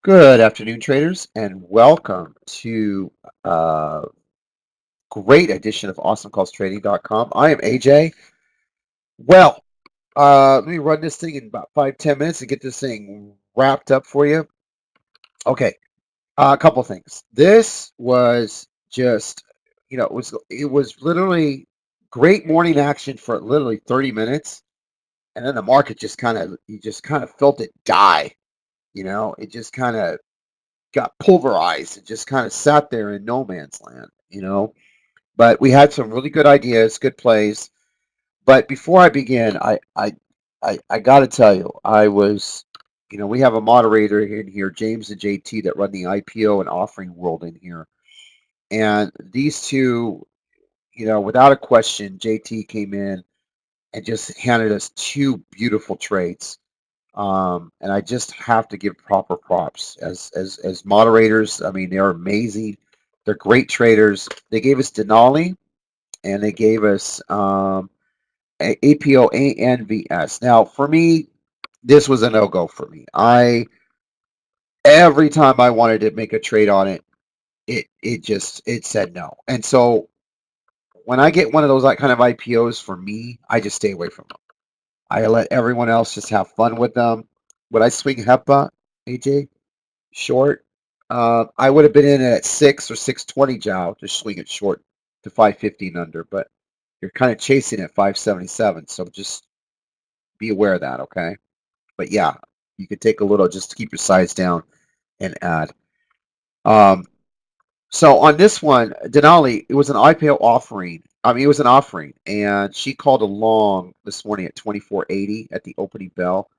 Good afternoon, traders, and welcome to a great edition of Awesomecallstrading.com. I am AJ. Well, let me run this thing in about 5-10 minutes and get this thing wrapped up for you. Okay, a couple things. This was just, it was literally great morning action for literally 30 minutes, and then the market just you just kind of felt it die. It just kind of got pulverized and just kind of sat there in no man's land. But we had some really good ideas, good plays. But before I begin, I got to tell you, we have a moderator in here, James and JT, that run the IPO and offering world in here. And these two, without a question, JT came in and just handed us two beautiful trades. And I just have to give proper props as moderators. I mean, they're amazing. They're great traders. They gave us Denali and they gave us APO ANVS. Now, for me, this was a no go for me. Every time I wanted to make a trade on it, it said no. And so when I get one of those like kind of IPOs, for me, I just stay away from them. I let everyone else just have fun with them. Would I swing HEPA, AJ? Short. I would have been in at 6 or 620 Jow to swing it short to 515 under, but you're kind of chasing at 577, so just be aware of that, okay? But yeah, you could take a little just to keep your size down and add. Um, so on this one, Denali, it was an IPO offering. I mean, it was an offering, and she called a long this morning at 24.80 at the opening bell,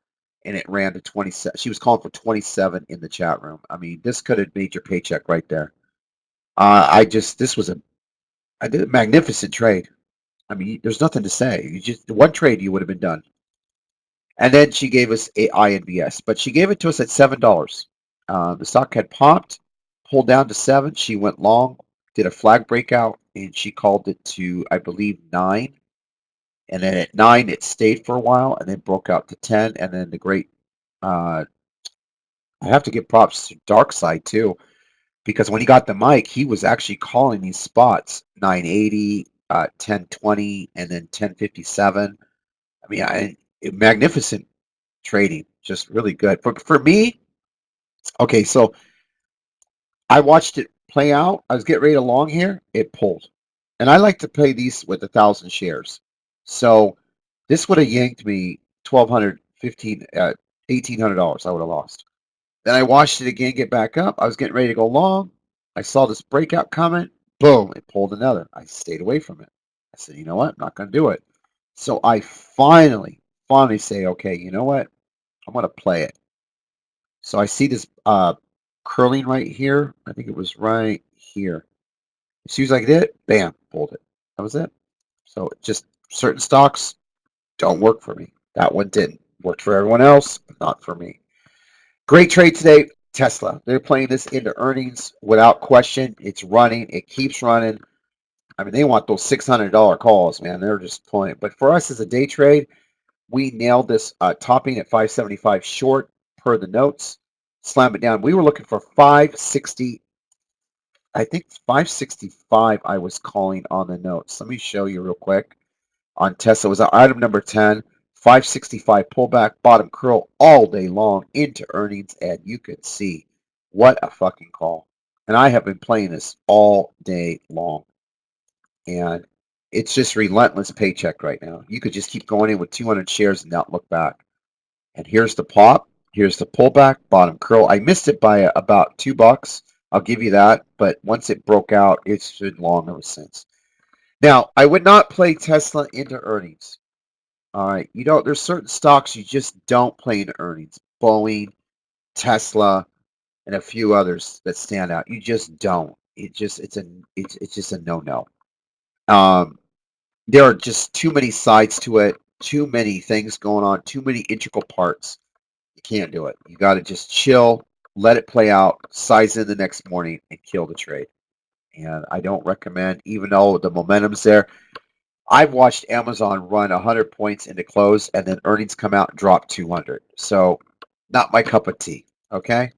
and it ran to 27. She was calling for 27 in the chat room. I mean, this could have made your paycheck right there. This was I did a magnificent trade. I mean, there's nothing to say. You just one trade, you would have been done. And then she gave us a INVS, but she gave it to us at $7. The stock had popped, pulled down to 7. She went long, did a flag breakout, and she called it to, I believe, 9. And then at 9, it stayed for a while, and then broke out to 10. And then the great, I have to give props to Dark Side too, because when he got the mic, he was actually calling these spots 980, 1020, and then 1057. I mean, magnificent trading, just really good. For me, okay, so I watched it play out. I was getting ready to long here. It pulled, and I like to play these with 1,000 shares. So this would have yanked me 1,200, 15, $1,800. I would have lost. Then I watched it again get back up. I was getting ready to go long. I saw this breakout coming. Boom! It pulled another. I stayed away from it. I said, you know what? I'm not going to do it. So I finally say, okay, you know what? I'm going to play it. So I see this curling right here. I think it was right here. As soon as I did it, bam, pulled it. That was it. So just certain stocks don't work for me. That one didn't. Worked for everyone else, but not for me. Great trade today. Tesla. They're playing this into earnings without question. It's running. It keeps running. I mean, they want those $600 calls, man. They're just playing it. But for us as a day trade, we nailed this topping at 575 short per the notes. Slam it down. We were looking for 560. I think 565 I was calling on the notes. Let me show you real quick. On Tesla was item number 10. 565 pullback, bottom curl all day long into earnings, and you could see what a fucking call. And I have been playing this all day long. And it's just relentless paycheck right now. You could just keep going in with 200 shares and not look back. And here's the pop. Here's the pullback, bottom curl. I missed it by about $2. I'll give you that. But once it broke out, it's been long ever since. Now, I would not play Tesla into earnings. All right. There's certain stocks you just don't play into earnings. Boeing, Tesla, and a few others that stand out. You just don't. It's just a no-no. There are just too many sides to it, too many things going on, too many integral parts. You can't do it. You got to just chill, let it play out, size in the next morning, and kill the trade. And I don't recommend, even though the momentum's there. I've watched Amazon run 100 points into close, and then earnings come out and drop 200. So, not my cup of tea. Okay.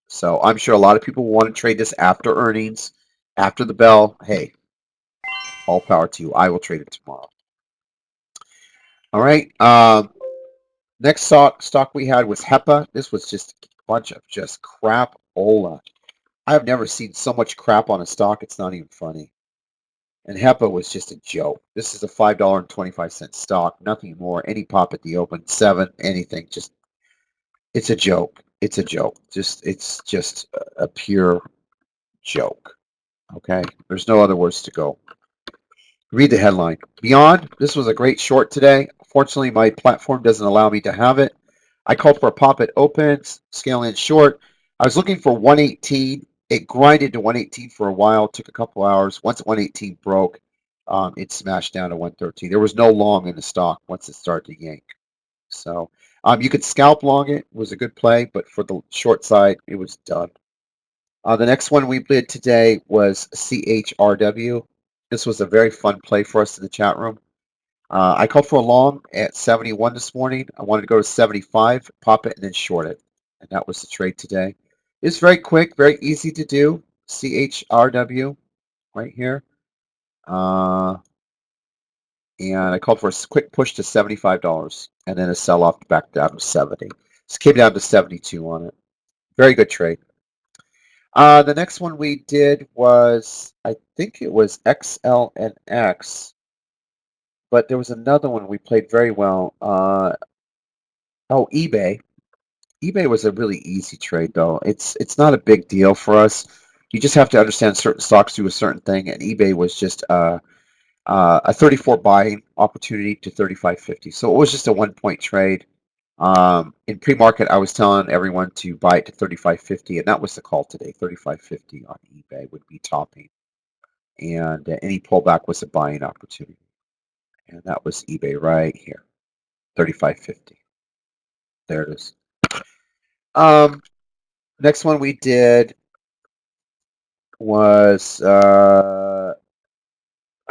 So I'm sure a lot of people want to trade this after earnings, after the bell. Hey, all power to you. I will trade it tomorrow. All right. Next stock we had was HEPA. This was just a bunch of just crap-ola. I have never seen so much crap on a stock. It's not even funny. And HEPA was just a joke. This is a $5.25 stock, nothing more. Any pop at the open, 7, anything. Just it's a joke. It's a joke. It's just a pure joke. Okay, there's no other words to go. Read the headline. Beyond, this was a great short today. Fortunately, my platform doesn't allow me to have it. I called for a pop at opens, scale in short. I was looking for 118. It grinded to 118 for a while, took a couple hours. Once 118 broke, it smashed down to 113. There was no long in the stock once it started to yank. So you could scalp long it. It was a good play, but for the short side, it was done. The next one we did today was CHRW. This was a very fun play for us in the chat room. I called for a long at 71 this morning. I wanted to go to 75, pop it, and then short it. And that was the trade today. It's very quick, very easy to do. CHRW right here. And I called for a quick push to $75 and then a sell off back down to 70. Just came down to 72 on it. Very good trade. The next one we did was, I think it was XLNX, but there was another one we played very well. eBay. eBay was a really easy trade, though. It's not a big deal for us. You just have to understand certain stocks do a certain thing, and eBay was just a 34 buying opportunity to 35.50. So it was just a 1 point trade. In pre-market, I was telling everyone to buy it to 35.50, and that was the call today. 35.50 on eBay would be topping, and any pullback was a buying opportunity. And that was eBay right here, 35.50. There it is. Next one we did was I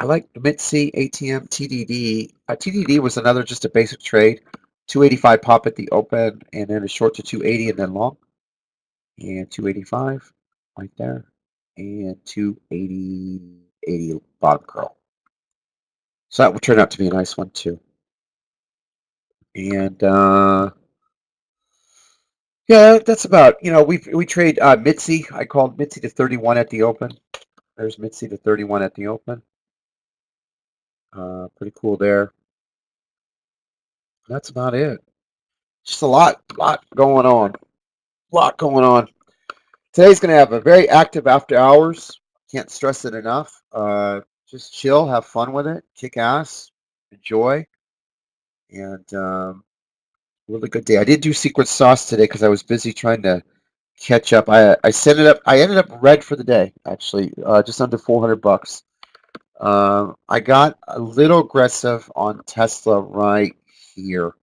like Mitzi ATM TDD. TDD was another just a basic trade. 285 pop at the open, and then a short to 280, and then long. And 285 right there, and 280 bottom curl. So that would turn out to be a nice one too. And yeah, that's about, we trade Mitzi. I called Mitzi to 31 at the open. There's Mitzi to 31 at the open. Pretty cool there. That's about it. Just a lot going on. Today's going to have a very active after hours. Can't stress it enough. Just chill, have fun with it, kick ass, enjoy, and really good day. I did do secret sauce today because I was busy trying to catch up. I set it up. I ended up red for the day, actually, just under $400. I got a little aggressive on Tesla right here.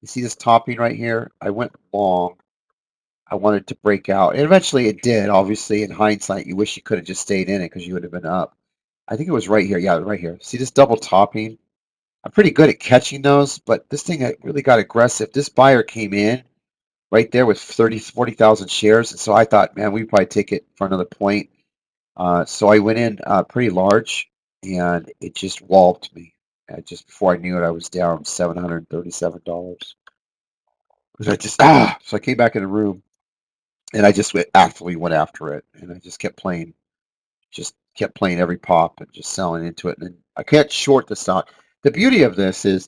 You see this topping right here? I went long. I wanted to break out. And eventually it did. Obviously, in hindsight, you wish you could have just stayed in it because you would have been up. I think it was right here. Yeah, right here. See this double topping? I'm pretty good at catching those, but this thing really got aggressive. This buyer came in right there with 40,000 shares. And so I thought, man, we probably take it for another point. So I went in pretty large, and it just walloped me. Just before I knew it, I was down $737. I just so I came back in the room, and I just went after it, and I just kept playing every pop and just selling into it. And I can't short the stock. The beauty of this is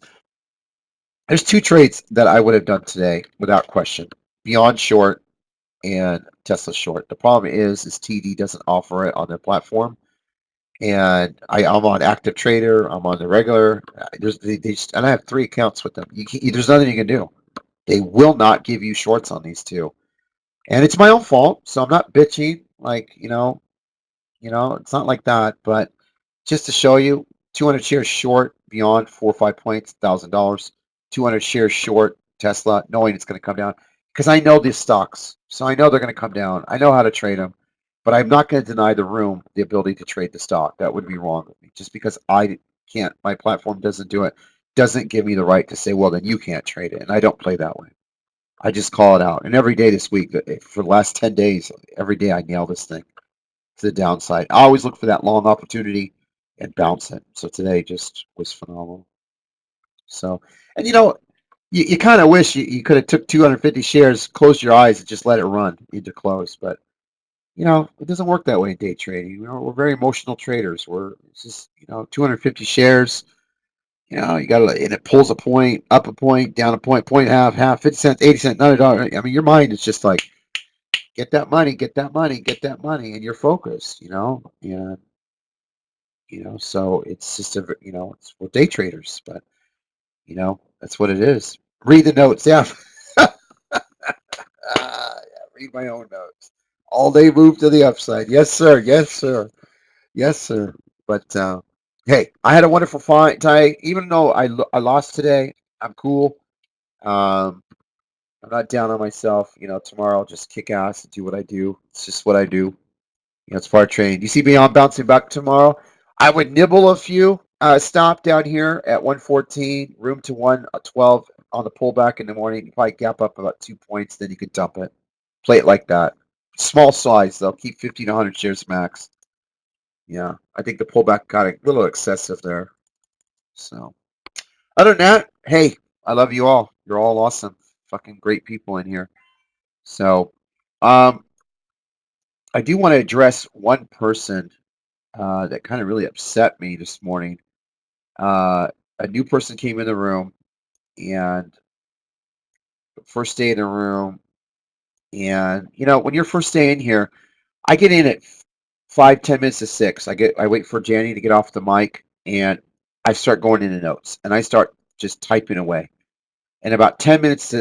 there's two trades that I would have done today without question: Beyond short and Tesla short. The problem is TD doesn't offer it on their platform. And I'm on active trader. I'm on the regular. And I have 3 accounts with them. There's nothing you can do. They will not give you shorts on these two, and it's my own fault. So I'm not bitching. Like it's not like that. But just to show you, 200 shares short Beyond 4 or 5 points, $1,000. 200 shares short Tesla, knowing it's going to come down because I know these stocks, so I know they're going to come down. I know how to trade them. But I'm not going to deny the room the ability to trade the stock. That would be wrong with me. Just because I can't, my platform doesn't do it, doesn't give me the right to say, well, then you can't trade it. And I don't play that way. I just call it out. And every day this week, for the last 10 days, every day I nail this thing to the downside. I always look for that long opportunity and bounce it. So today just was phenomenal. So, and you kind of wish you could have took 250 shares, closed your eyes, and just let it run into close. But it doesn't work that way in day trading. We're very emotional traders. It's just 250 shares. You got to, and it pulls a point, up a point, down a point, point and a half, 50 cents, 80 cents, $1. I mean, your mind is just like, get that money, get that money, get that money, and you're focused. And so it's just we're day traders, but that's what it is. Read the notes, yeah. Yeah, read my own notes. All day move to the upside. Yes, sir. Yes, sir. Yes, sir. But hey, I had a wonderful fight, Ty. Even though I lost today, I'm cool. Um, I'm not down on myself. Tomorrow I'll just kick ass and do what I do. It's just what I do. It's part of training. You see me on bouncing back tomorrow? I would nibble a few. Stop down here at 114, room to 112 on the pullback in the morning. You probably gap up about 2 points, then you can dump it. Play it like that. Small size though. Keep 50 to 100 shares max. Yeah, I think the pullback got a little excessive there. So, other than that, hey, I love you all. You're all awesome. Fucking great people in here. So, I do want to address one person that kind of really upset me this morning. Uh, a new person came in the room, and first day in the room, and when you're first day in here, I get in at 5, 10 minutes to 6. I wait for Janny to get off the mic, and I start going into notes, and I start just typing away. And about 10 minutes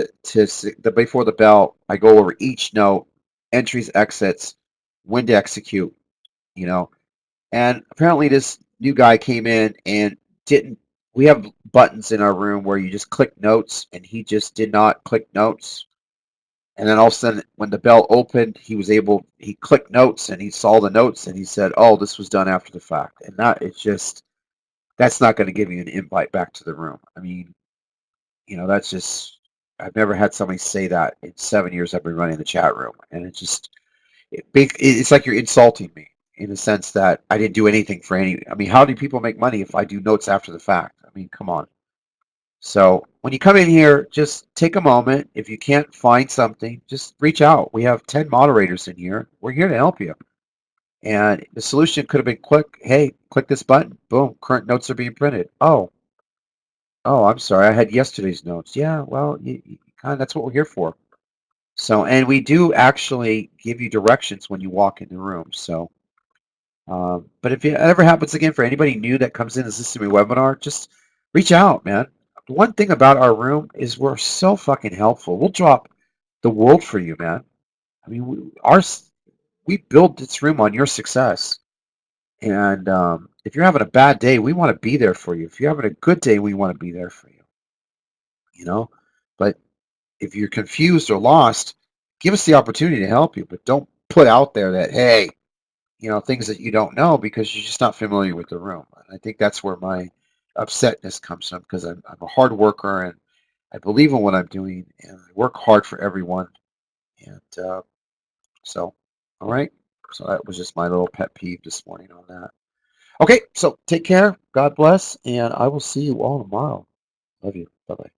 before the bell, I go over each note, entries, exits, when to execute. You know, And apparently this new guy came in and didn't. We have buttons in our room where you just click notes, and he just did not click notes. And then all of a sudden, when the bell opened, he clicked notes and he saw the notes and he said, "Oh, this was done after the fact." And that's not going to give you an invite back to the room. I mean, that's just, I've never had somebody say that in 7 years I've been running the chat room. And it's like you're insulting me in the sense that I didn't do anything for any. I mean, how do people make money if I do notes after the fact? I mean, come on. So when you come in here, just take a moment. If you can't find something, just reach out. We have 10 moderators in here. We're here to help you. And the solution could have been quick. Hey, click this button. Boom. Current notes are being printed. Oh, I'm sorry. I had yesterday's notes. Yeah, well, kind of, that's what we're here for. So, and we do actually give you directions when you walk in the room. So, but if it ever happens again for anybody new that comes in and listens to my webinar, just reach out, man. The one thing about our room is we're so fucking helpful. We'll drop the world for you, man. I mean, we build this room on your success. And if you're having a bad day, we want to be there for you. If you're having a good day, we want to be there for you. You know, but if you're confused or lost, give us the opportunity to help you. But don't put out there that, hey, things that you don't know because you're just not familiar with the room. And I think that's where my upsetness comes from because I'm a hard worker and I believe in what I'm doing and I work hard for everyone. And so, all right. So that was just my little pet peeve this morning on that. Okay. So take care. God bless. And I will see you all tomorrow. Love you. Bye bye.